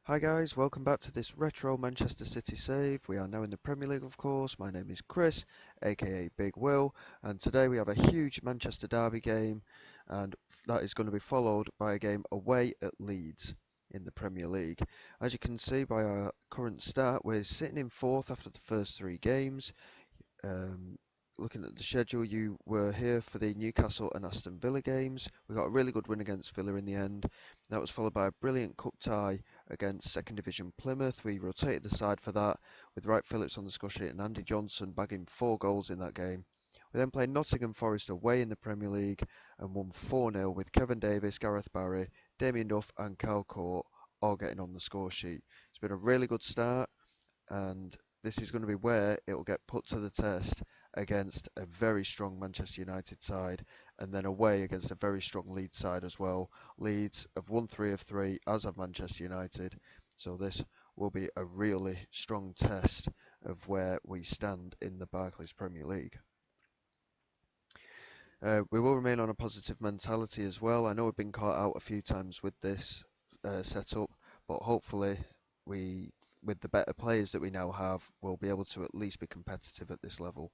Hi guys, welcome back to this retro Manchester City save. We are now in the Premier League, of course. My name is Chris, aka Big Will, and today we have a huge Manchester derby game, and that is going to be followed by a game away at Leeds in the Premier League. As you can see by our current start, we're sitting in fourth after the first three games. Um, Looking at the schedule, you were here for the Newcastle and Aston Villa games. We got a really good win against Villa in the end. That was followed by a brilliant cup tie against second division Plymouth. We rotated the side for that with Wright Phillips on the score sheet and Andy Johnson bagging 4 goals in that game. We then played Nottingham Forest away in the Premier League and won 4-0 with Kevin Davis, Gareth Barry, Damien Duff and Cal Court all getting on the score sheet. It's been a really good start, and this is going to be where it will get put to the test against a very strong Manchester United side, and then away against a very strong Leeds side as well. Leeds have won 3 of 3, as have Manchester United, so this will be a really strong test of where we stand in the Barclays Premier League. We will remain on a positive mentality as well. I know we've been caught out a few times with this setup, but hopefully we, with the better players that we now have, will be able to at least be competitive at this level.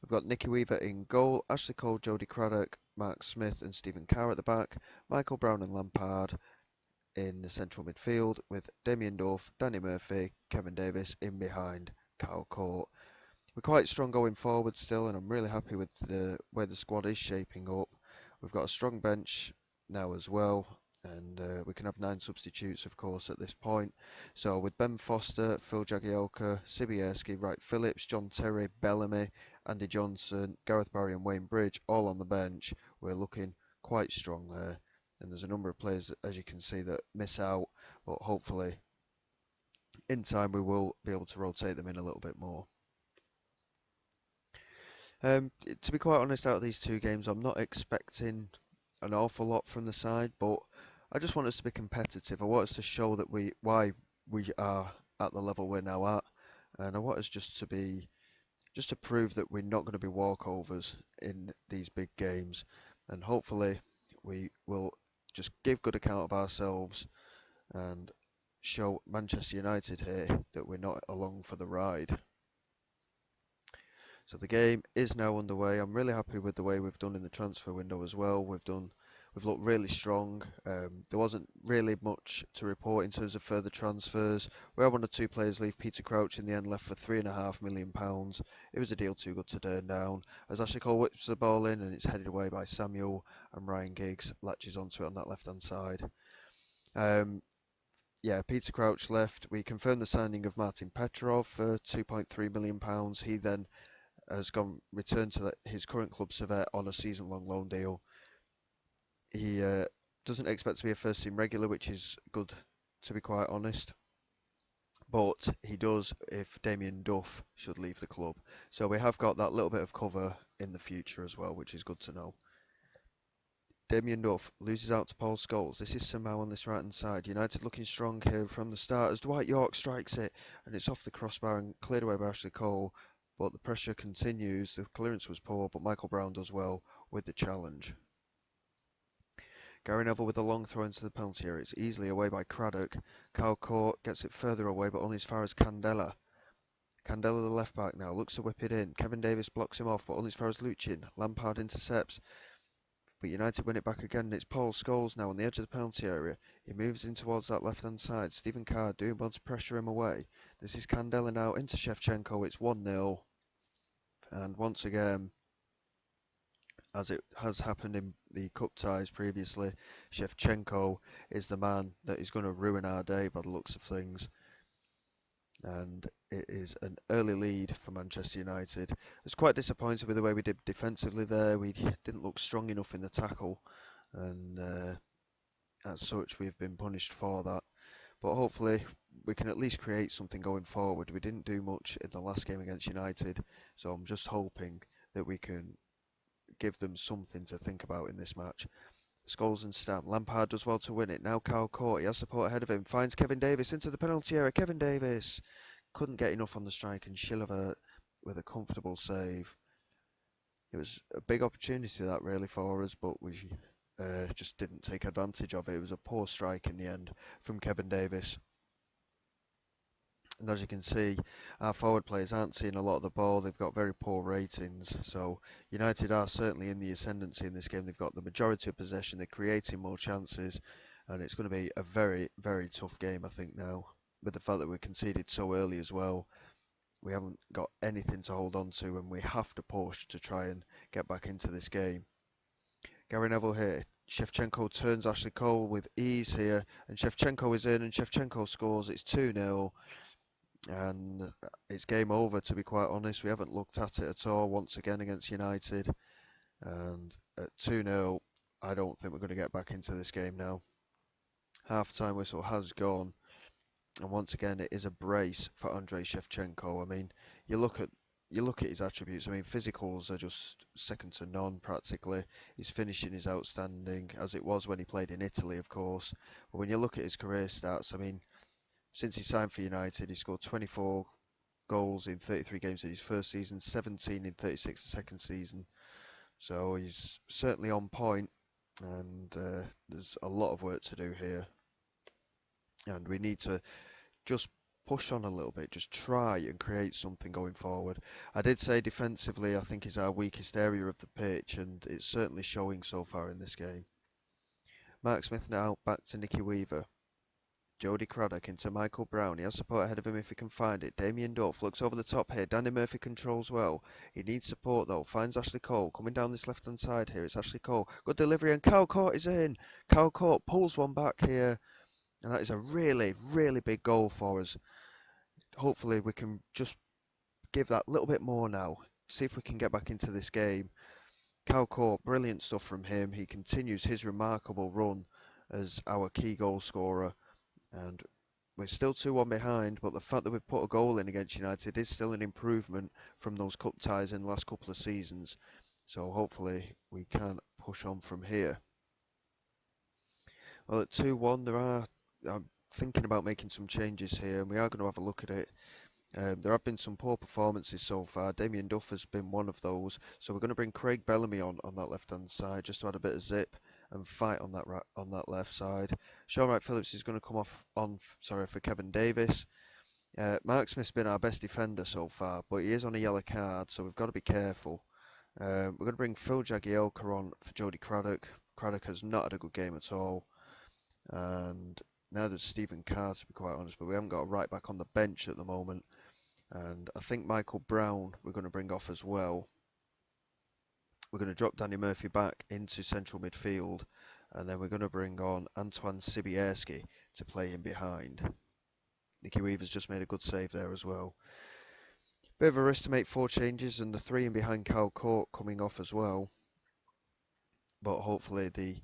We've got Nicky Weaver in goal, Ashley Cole, Jody Craddock, Mark Smith and Stephen Carr at the back, Michael Brown and Lampard in the central midfield with Damien Duff, Danny Murphy, Kevin Davis in behind Kyle Court. We're quite strong going forward still, and I'm really happy with the way the squad is shaping up. We've got a strong bench now as well, and we can have 9 substitutes, of course, at this point. So with Ben Foster, Phil Jagielka, Sibierski, Wright Phillips, John Terry, Bellamy, Andy Johnson, Gareth Barry and Wayne Bridge all on the bench, we're looking quite strong there. And there's a number of players, as you can see, that miss out, but hopefully in time we will be able to rotate them in a little bit more. To be quite honest, out of these 2 games, I'm not expecting an awful lot from the side, but I just want us to be competitive. I want us to show that why we are at the level we're now at, and I want us just to prove that we're not going to be walkovers in these big games, and hopefully we will just give good account of ourselves and show Manchester United here that we're not along for the ride. So the game is now underway. I'm really happy with the way we've done in the transfer window as well. We've looked really strong. There wasn't really much to report in terms of further transfers. We had 1 or 2 players leave. Peter Crouch in the end left for £3.5 million. It was a deal too good to turn down. As Ashley Cole whips the ball in and it's headed away by Samuel, and Ryan Giggs latches onto it on that left hand side. Yeah, Peter Crouch left. We confirmed the signing of Martin Petrov for £2.3 million. He then has returned to his current club Servette on a season-long loan deal. He doesn't expect to be a first-team regular, which is good, to be quite honest. But he does if Damien Duff should leave the club. So we have got that little bit of cover in the future as well, which is good to know. Damien Duff loses out to Paul Scholes. This is somehow on this right-hand side. United looking strong here from the start as Dwight York strikes it, and it's off the crossbar and cleared away by Ashley Cole. But the pressure continues. The clearance was poor, but Michael Brown does well with the challenge. Gary Neville with a long throw into the penalty area. It's easily away by Craddock. Kyle Court gets it further away, but only as far as Candela. Candela, the left back now, looks to whip it in. Kevin Davis blocks him off, but only as far as Luchin. Lampard intercepts. But United win it back again. It's Paul Scholes now on the edge of the penalty area. He moves in towards that left-hand side. Stephen Carr doing well to pressure him away. This is Candela now into Shevchenko. It's 1-0. And once again, as it has happened in the cup ties previously, Shevchenko is the man that is going to ruin our day by the looks of things. And it is an early lead for Manchester United. I was quite disappointed with the way we did defensively there. We didn't look strong enough in the tackle, and as such we've been punished for that. But hopefully we can at least create something going forward. We didn't do much in the last game against United, so I'm just hoping that we can give them something to think about in this match. Scholes and Stam. Lampard does well to win it. Now Kyle Court. He has support ahead of him. Finds Kevin Davis into the penalty area. Kevin Davis couldn't get enough on the strike, and Shilliver with a comfortable save. It was a big opportunity that really for us, but we just didn't take advantage of it. It was a poor strike in the end from Kevin Davis. And as you can see, our forward players aren't seeing a lot of the ball. They've got very poor ratings. So United are certainly in the ascendancy in this game. They've got the majority of possession. They're creating more chances. And it's going to be a very, very tough game, I think, now. With the fact that we conceded so early as well. We haven't got anything to hold on to, and we have to push to try and get back into this game. Gary Neville here. Shevchenko turns Ashley Cole with ease here, and Shevchenko is in, and Shevchenko scores. It's 2-0, and it's game over, to be quite honest. We haven't looked at it at all once again against United, and at 2-0, I don't think we're going to get back into this game now. Half-time whistle has gone, and once again it is a brace for Andrei Shevchenko. I mean, you look at his attributes. I mean, physicals are just second to none practically. His finishing is outstanding, as it was when he played in Italy, of course. But when you look at his career stats, I mean, since he signed for United, he scored 24 goals in 33 games in his first season, 17 in 36 the second season. So he's certainly on point, and there's a lot of work to do here. And we need to just push on a little bit, just try and create something going forward. I did say defensively, I think is our weakest area of the pitch, and it's certainly showing so far in this game. Mark Smith now back to Nicky Weaver. Jody Craddock into Michael Brown. He has support ahead of him if he can find it. Damien Duff looks over the top here. Danny Murphy controls well. He needs support though. Finds Ashley Cole coming down this left hand side here. It's Ashley Cole. Good delivery, and Cal Court is in. Cal Court pulls one back here. And that is a really, really big goal for us. Hopefully we can just give that little bit more now. See if we can get back into this game. Cal Court, brilliant stuff from him. He continues his remarkable run as our key goal scorer. And we're still 2-1 behind, but the fact that we've put a goal in against United is still an improvement from those cup ties in the last couple of seasons. So hopefully we can push on from here. Well, at 2-1, I'm thinking about making some changes here, and we are going to have a look at it. There have been some poor performances so far. Damien Duff has been one of those. So we're going to bring Craig Bellamy on that left-hand side, just to add a bit of zip and fight on that left side. Sean Wright Phillips is going to come off for Kevin Davis. Mark Smith's been our best defender so far, but he is on a yellow card, so we've got to be careful. We're going to bring Phil Jagielka on for Jody Craddock. Craddock has not had a good game at all. And now there's Stephen Carr, to be quite honest, but we haven't got a right back on the bench at the moment. And I think Michael Brown we're going to bring off as well. We're going to drop Danny Murphy back into central midfield, and then we're going to bring on Antoine Sibierski to play in behind. Nicky Weaver's just made a good save there as well. Bit of a risk to make 4 changes, and the 3 in behind Cal Court coming off as well. But hopefully the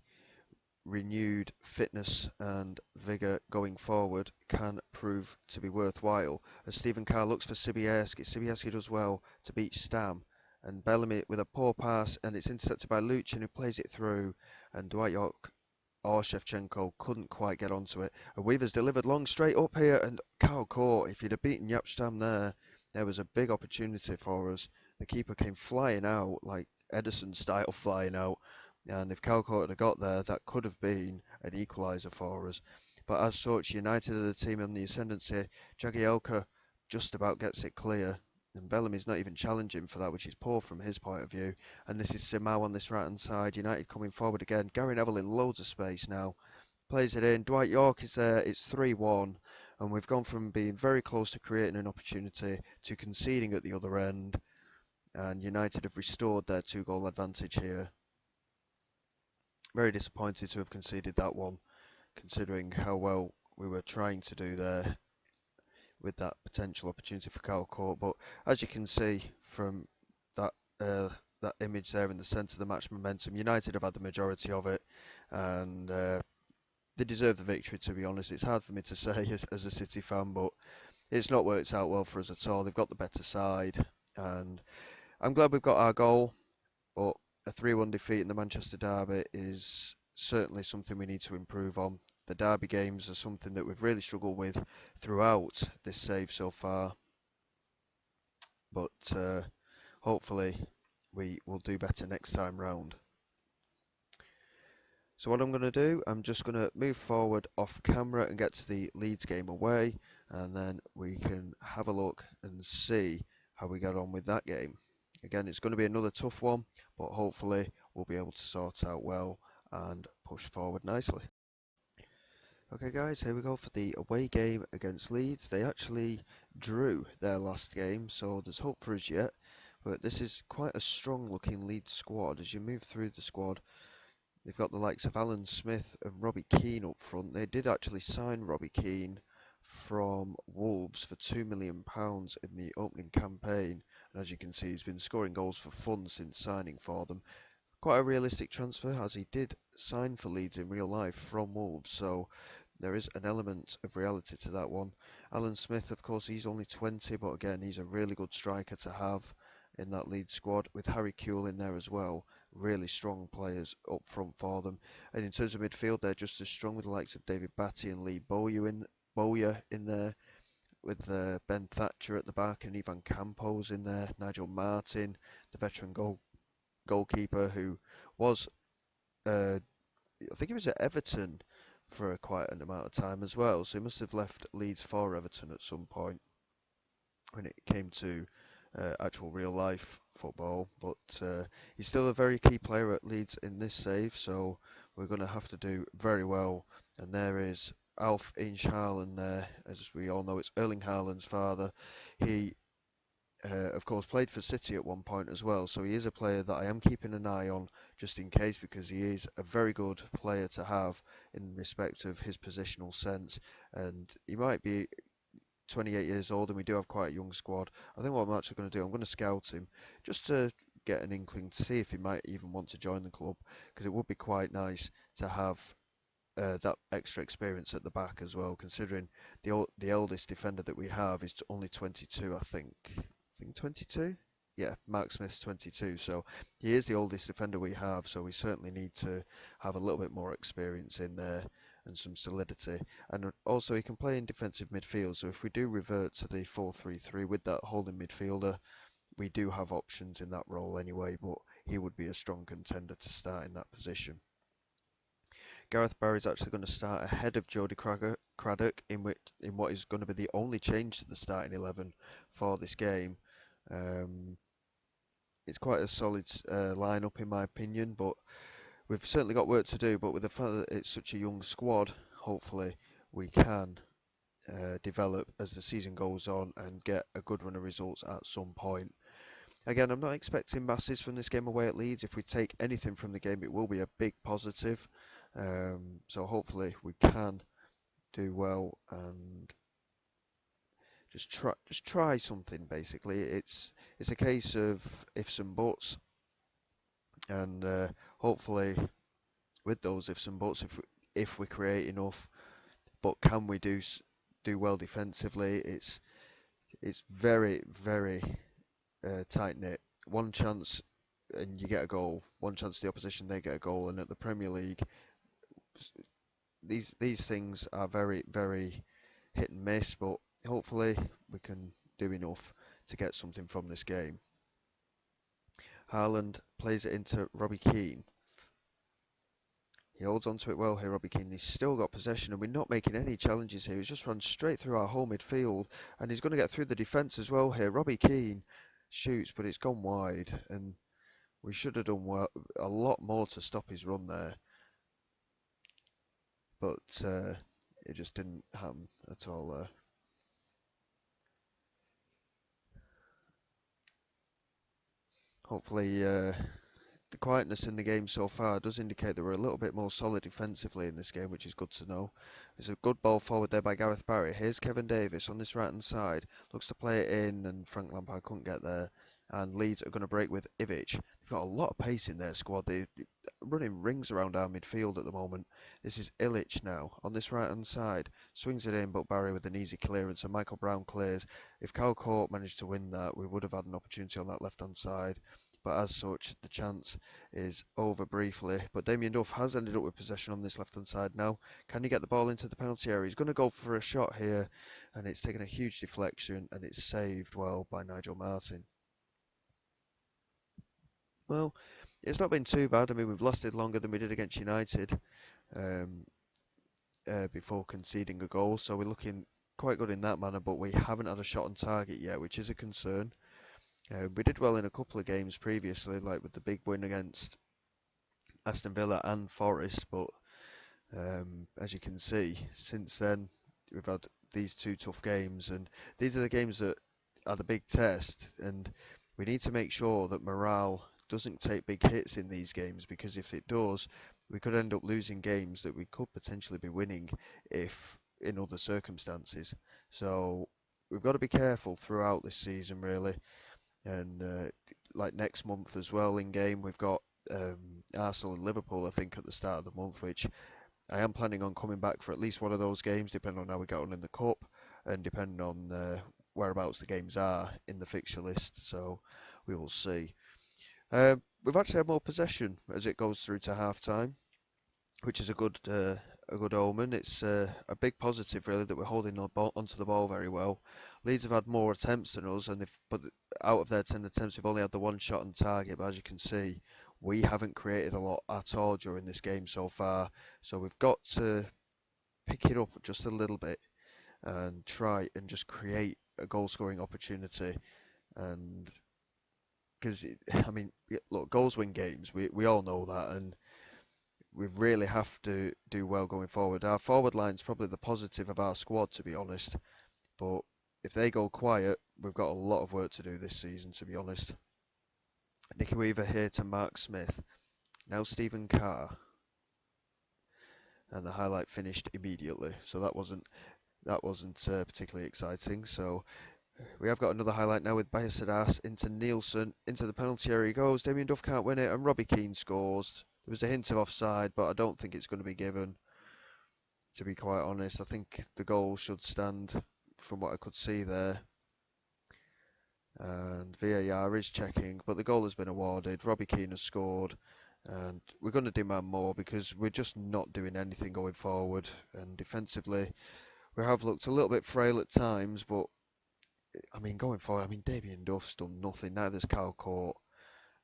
renewed fitness and vigour going forward can prove to be worthwhile. As Stephen Carr looks for Sibierski. Sibierski does well to beat Stam. And Bellamy with a poor pass, and it's intercepted by Luchin, who plays it through. And Dwight York or Shevchenko couldn't quite get onto it. And Weaver's delivered long straight up here, and Cal Court, if he'd have beaten Yap Stam there was a big opportunity for us. The keeper came flying out, like Edison style flying out. And if Cal Court had got there, that could have been an equaliser for us. But as such, United are the team on the ascendancy. Jagielka just about gets it clear. And Bellamy's not even challenging for that, which is poor from his point of view. And this is Simao on this right-hand side. United coming forward again. Gary Neville in loads of space now. Plays it in. Dwight York is there. It's 3-1. And we've gone from being very close to creating an opportunity to conceding at the other end. And United have restored their 2-goal advantage here. Very disappointed to have conceded that one, considering how well we were trying to do there with that potential opportunity for Cal Court. But as you can see from that that image there in the centre of the match momentum, United have had the majority of it, and they deserve the victory, to be honest. It's hard for me to say as a City fan, but it's not worked out well for us at all. They've got the better side, and I'm glad we've got our goal, but a 3-1 defeat in the Manchester Derby is certainly something we need to improve on. The Derby games are something that we've really struggled with throughout this save so far, but hopefully we will do better next time round. So what I'm going to do, I'm just going to move forward off camera and get to the Leeds game away. and then we can have a look and see how we get on with that game. Again, it's going to be another tough one, but hopefully we'll be able to sort out well and push forward nicely. Okay guys, here we go for the away game against Leeds. They actually drew their last game, so there's hope for us yet. But this is quite a strong looking Leeds squad. As you move through the squad, they've got the likes of Alan Smith and Robbie Keane up front. They did actually sign Robbie Keane from Wolves for £2 million in the opening campaign. And as you can see, he's been scoring goals for fun since signing for them. Quite a realistic transfer, as he did sign for Leeds in real life from Wolves, so there is an element of reality to that one. Alan Smith, of course, he's only 20, but again, he's a really good striker to have in that Leeds squad, with Harry Kewell in there as well. Really strong players up front for them. And in terms of midfield, they're just as strong with the likes of David Batty and Lee Bowyer in there, with Ben Thatcher at the back and Ivan Campos in there, Nigel Martin, the veteran goalkeeper who was, I think he was at Everton for quite an amount of time as well, so he must have left Leeds for Everton at some point when it came to actual real life football. But he's still a very key player at Leeds in this save, so we're going to have to do very well. And there is Alf Inch Haaland there, as we all know, it's Erling Haaland's father. He of course, played for City at one point as well, so he is a player that I am keeping an eye on just in case, because he is a very good player to have in respect of his positional sense, and he might be 28 years old, and we do have quite a young squad. I think what I'm actually going to do, I'm going to scout him just to get an inkling to see if he might even want to join the club, because it would be quite nice to have that extra experience at the back as well, considering the eldest defender that we have is only 22, I think. I think 22. Yeah, Mark Smith's 22, so he is the oldest defender we have. So we certainly need to have a little bit more experience in there and some solidity. And also, he can play in defensive midfield. So if we do revert to the 4-3-3 with that holding midfielder, we do have options in that role anyway. But he would be a strong contender to start in that position. Gareth Barry's actually going to start ahead of Jody Craddock in what is going to be the only change to the starting 11 for this game. Um, it's quite a solid lineup in my opinion, but we've certainly got work to do. But with the fact that it's such a young squad, hopefully we can develop as the season goes on and get a good run of results at some point. Again, I'm not expecting masses from this game away at Leeds. If we take anything from the game, it will be a big positive. So hopefully we can do well and just try something. Basically, it's a case of ifs and buts, and hopefully with those ifs and buts, if we create enough, but can we do well defensively? It's very tight knit. One chance and you get a goal. One chance the opposition they get a goal, and at the Premier League, these things are very hit and miss. But hopefully we can do enough to get something from this game. Haaland plays it into Robbie Keane. He holds on to it well here, Robbie Keane. He's still got possession, and we're not making any challenges here. He's just run straight through our whole midfield, and he's going to get through the defence as well here. Robbie Keane shoots, but it's gone wide, and we should have done well, a lot more to stop his run there. But it just didn't happen at all there. Hopefully, the quietness in the game so far does indicate that we're a little bit more solid defensively in this game, which is good to know. There's a good ball forward there by Gareth Barry. Here's Kevin Davis on this right hand side. Looks to play it in, and Frank Lampard couldn't get there. And Leeds are going to break with Ivic. They've got a lot of pace in their squad. They're running rings around our midfield at the moment. This is Illich now on this right hand side. Swings it in, but Barry with an easy clearance, and Michael Brown clears. If Cal Court managed to win that, we would have had an opportunity on that left hand side. But as such, the chance is over briefly. But Damien Duff has ended up with possession on this left-hand side now. Can he get the ball into the penalty area? He's going to go for a shot here, and it's taken a huge deflection, and it's saved well by Nigel Martin. Well, it's not been too bad. I mean, we've lasted longer than we did against United um, before conceding a goal, so we're looking quite good in that manner, but we haven't had a shot on target yet, which is a concern. We did well in a couple of games previously, like with the big win against Aston Villa and Forest, but as you can see, since then we've had these two tough games, and these are the games that are the big test, and we need to make sure that morale doesn't take big hits in these games, because if it does, we could end up losing games that we could potentially be winning if in other circumstances. So we've got to be careful throughout this season, really, and like next month as well in game we've got Arsenal and Liverpool, I think, at the start of the month, which I am planning on coming back for at least one of those games, depending on how we get on in the cup, and depending on whereabouts the games are in the fixture list. So we will see. We've actually had more possession as it goes through to half time, which is a good omen. It's a big positive really that we're holding the ball, onto the ball very well. Leeds have had more attempts than us, and but out of their 10 attempts, we've only had the one shot on target. But as you can see, we haven't created a lot at all during this game so far. So we've got to pick it up just a little bit and try and just create a goal scoring opportunity. And because I mean, look, goals win games. We all know that, and we really have to do well going forward. Our forward line's probably the positive of our squad, to be honest. But if they go quiet, we've got a lot of work to do this season, to be honest. Nicky Weaver here to Mark Smith. Now Stephen Carr, and the highlight finished immediately. So that wasn't particularly exciting. So we have got another highlight now with Bayasadas into Nielsen, into the penalty area he goes. Damien Duff can't win it, and Robbie Keane scores. There was a hint of offside, but I don't think it's going to be given, to be quite honest. I think the goal should stand from what I could see there. And VAR is checking, but the goal has been awarded. Robbie Keane has scored, and we're going to demand more because we're just not doing anything going forward. And defensively, we have looked a little bit frail at times, but I mean, going forward, I mean, Damien Duff's done nothing. Neither's Kyle Court,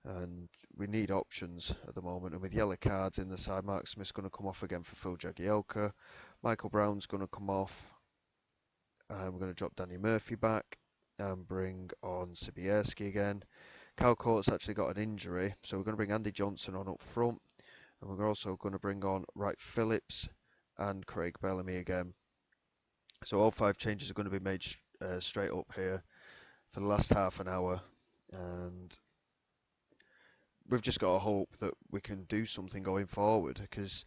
and we need options at the moment. And with yellow cards in the side, Mark Smith's going to come off again for Phil Jagielka. Michael Brown's going to come off. We're going to drop Danny Murphy back and bring on Sibierski again. Kyle Court's actually got an injury, so we're going to bring Andy Johnson on up front. And we're also going to bring on Wright Phillips and Craig Bellamy again. So all 5 changes are going to be made straight up here for the last half an hour. And we've just got to hope that we can do something going forward, because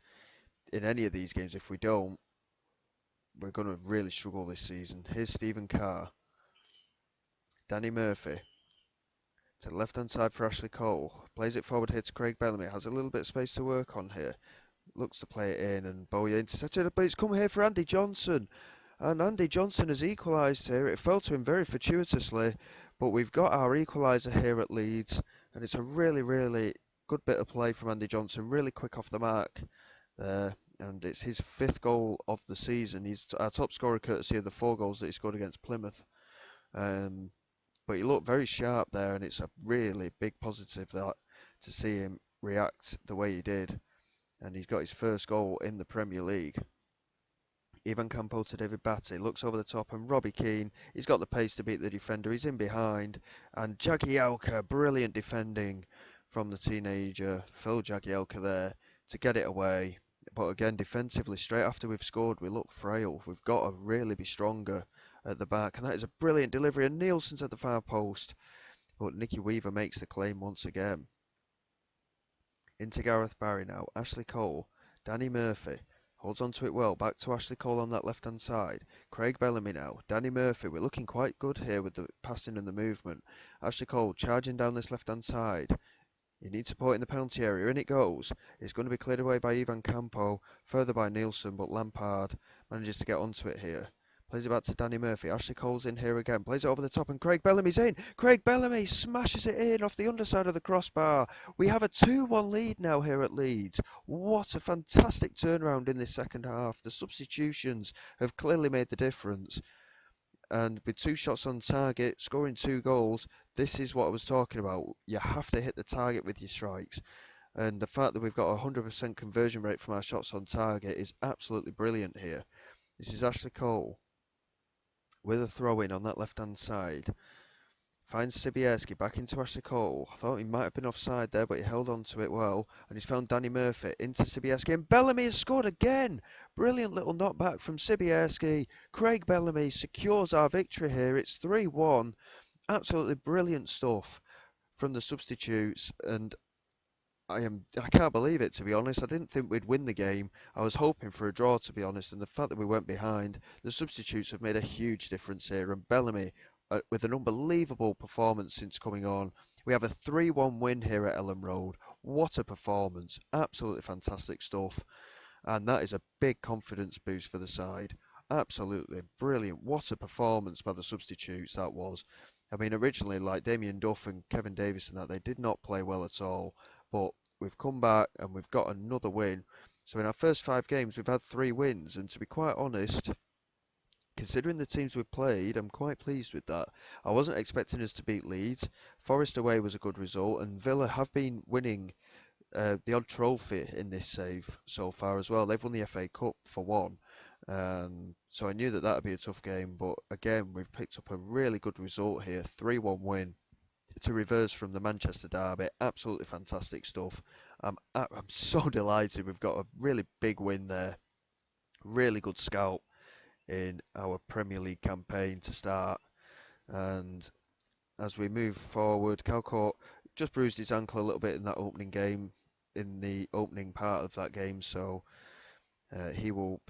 in any of these games, if we don't, we're going to really struggle this season. Here's Stephen Carr. Danny Murphy to the left-hand side for Ashley Cole. Plays it forward here to Craig Bellamy. Has a little bit of space to work on here. Looks to play it in, and Bowyer intercepted it, but it's come here for Andy Johnson. And Andy Johnson has equalised here. It fell to him very fortuitously, but we've got our equaliser here at Leeds, and it's a really, really good bit of play from Andy Johnson. Really quick off the mark there, and it's his 5th goal of the season. He's our top scorer courtesy of the 4 goals that he scored against Plymouth. But he looked very sharp there, and it's a really big positive that to see him react the way he did. And he's got his first goal in the Premier League. Ivan Campo to David Batty, looks over the top, and Robbie Keane, he's got the pace to beat the defender, he's in behind, and Jagielka, brilliant defending from the teenager, Phil Jagielka there, to get it away. But again, defensively, straight after we've scored, we look frail. We've got to really be stronger at the back, and that is a brilliant delivery, and Nielsen's at the far post, but Nicky Weaver makes the claim once again. Into Gareth Barry now, Ashley Cole, Danny Murphy, holds on to it well, back to Ashley Cole on that left-hand side. Craig Bellamy now, Danny Murphy, we're looking quite good here with the passing and the movement. Ashley Cole charging down this left-hand side. He needs support in the penalty area, in it goes. It's going to be cleared away by Ivan Campo, further by Nielsen, but Lampard manages to get onto it here. Plays it back to Danny Murphy. Ashley Cole's in here again. Plays it over the top, and Craig Bellamy's in. Craig Bellamy smashes it in off the underside of the crossbar. We have a 2-1 lead now here at Leeds. What a fantastic turnaround in this second half. The substitutions have clearly made the difference. And with 2 shots on target, scoring 2 goals, this is what I was talking about. You have to hit the target with your strikes. And the fact that we've got a 100% conversion rate from our shots on target is absolutely brilliant here. This is Ashley Cole. with a throw in on that left hand side. Finds Sibierski back into Ashley Cole. I thought he might have been offside there, but he held on to it well. And he's found Danny Murphy into Sibierski. And Bellamy has scored again! Brilliant little knockback from Sibierski. Craig Bellamy secures our victory here. It's 3-1. Absolutely brilliant stuff from the substitutes. And I can't believe it, to be honest. I didn't think we'd win the game. I was hoping for a draw, to be honest, and the fact that we went behind, the substitutes have made a huge difference here. And Bellamy, with an unbelievable performance since coming on, we have a 3-1 win here at Ellen Road. What a performance! Absolutely fantastic stuff, and that is a big confidence boost for the side. Absolutely brilliant. What a performance by the substitutes that was. I mean, originally, like Damien Duff and Kevin Davis and that, they did not play well at all. But we've come back and we've got another win. So in our first 5 games, we've had 3 wins. And to be quite honest, considering the teams we've played, I'm quite pleased with that. I wasn't expecting us to beat Leeds. Forest away was a good result. And Villa have been winning the odd trophy in this save so far as well. They've won the FA Cup for one. So I knew that that would be a tough game. But again, we've picked up a really good result here. 3-1 win to reverse from the Manchester derby. Absolutely fantastic stuff. I'm so delighted we've got a really big win there. Really good scout in our Premier League campaign to start. And as we move forward, Calcourt just bruised his ankle a little bit in that opening game, in the opening part of that game. So he won't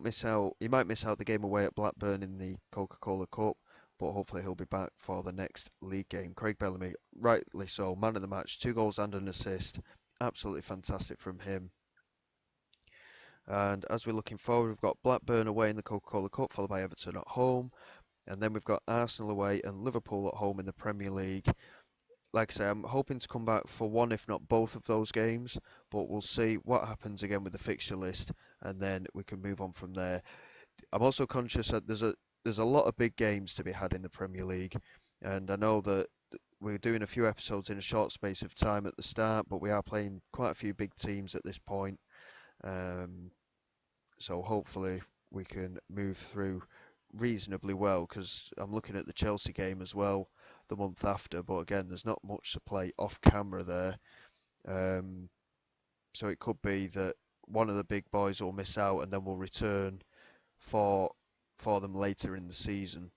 miss out. He might miss out the game away at Blackburn in the Coca-Cola Cup, but hopefully he'll be back for the next league game. Craig Bellamy, rightly so, man of the match, 2 goals and an assist. Absolutely fantastic from him. And as we're looking forward, we've got Blackburn away in the Coca-Cola Cup, followed by Everton at home. And then we've got Arsenal away and Liverpool at home in the Premier League. Like I say, I'm hoping to come back for one, if not both of those games, but we'll see what happens again with the fixture list, and then we can move on from there. I'm also conscious that there's a lot of big games to be had in the Premier League, and I know that we're doing a few episodes in a short space of time at the start, but we are playing quite a few big teams at this point. Um, so hopefully we can move through reasonably well, because I'm looking at the Chelsea game as well the month after, but again, there's not much to play off camera there. Um, so it could be that one of the big boys will miss out and then we'll return for for them later in the season.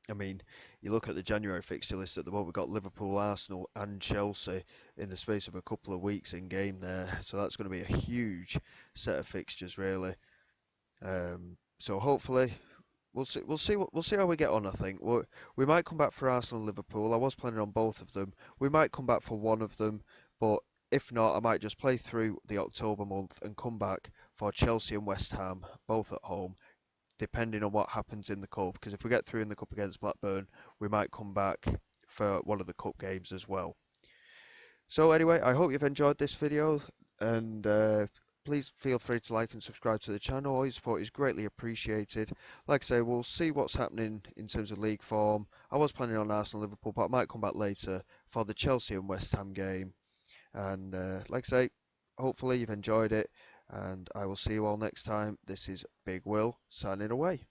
I mean, you look at the January fixture list at the moment, we've got Liverpool, Arsenal, and Chelsea in the space of a couple of weeks in game there. So that's going to be a huge set of fixtures, really. So hopefully we'll see how we get on. I think we might come back for Arsenal and Liverpool. I was planning on both of them. We might come back for one of them, but if not, I might just play through the October month and come back for Chelsea and West Ham, both at home, depending on what happens in the cup. Because if we get through in the cup against Blackburn, we might come back for one of the cup games as well. So anyway, I hope you've enjoyed this video, and please feel free to like and subscribe to the channel. All your support is greatly appreciated. Like I say, we'll see what's happening in terms of league form. I was planning on Arsenal Liverpool, but I might come back later for the Chelsea and West Ham game. And like I say, hopefully you've enjoyed it, and I will see you all next time. This is Big Will signing away.